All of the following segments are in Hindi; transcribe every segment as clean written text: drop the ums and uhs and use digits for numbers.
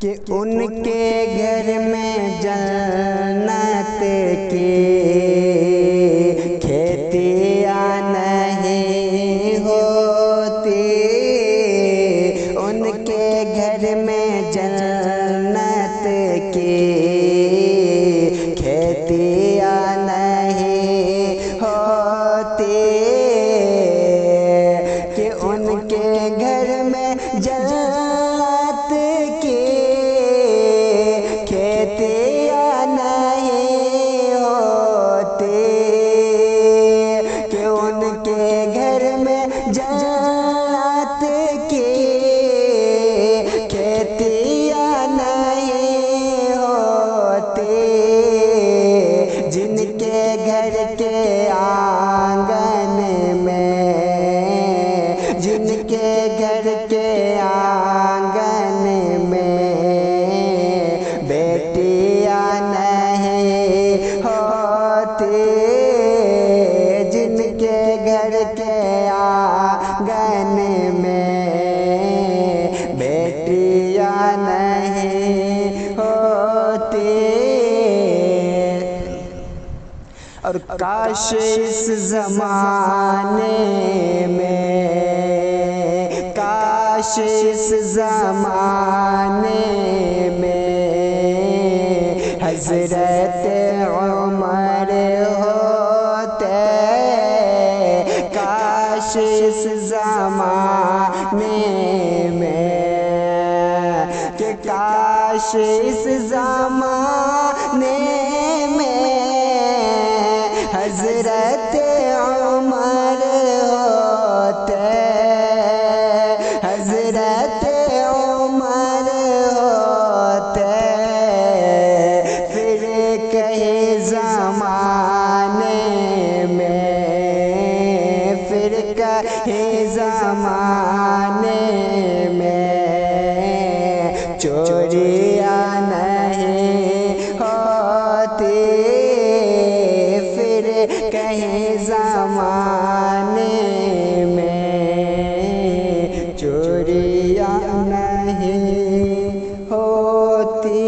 कि उनके घर में जन्नत की खेतियाँ नहीं होती, उनके घर में जन्नत की खेतियाँ नहीं होती, कि उनके घर में जन्नत की खेतियाँ नहीं होती, कि उनके घर में जन्नत की खेतियाँ नहीं होती, जिनके घर के आंगन में, जिनके घर के आंगन में बेटियाँ नहीं होती, जिनके घर के आंगन में बेटियाँ नहीं होती। और काश इस ज़माने में, काश इस ज़माने में हज़रत उमर होते, काश इस ज़माने में, कि काश इस ज़माने में हज़रत उमर होते, हज़रत उमर होते, फिर कहीं ज़माने में, फिर कहीं ज़माने में चोरियाँ नहीं होती, फिर कहीं ज़माने में चोरियाँ नहीं होती।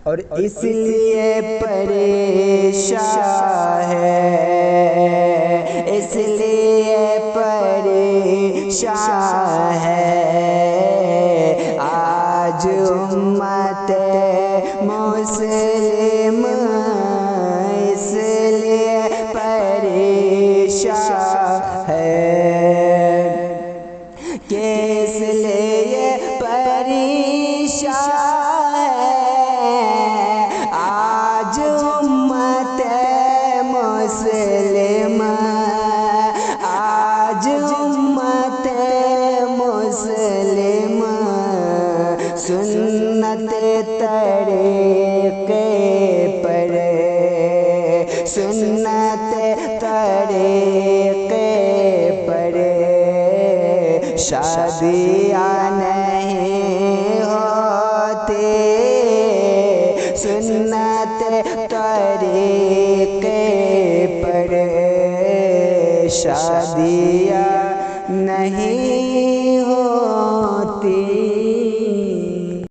और इसलिए परेशान है, इसलिए परेशान है आज उम्मत मुस्लिम, इसलिए परेशान है, कि इसलिए परेशान है आज उम्मत मुस्लिम, आज उम्मत मुस्लिम सुन्नत तरीक़े पर, सुन्नत तरीक़े पर शादियाँ नहीं होती, सुन्नत तरीक़े पर शादियाँ नहीं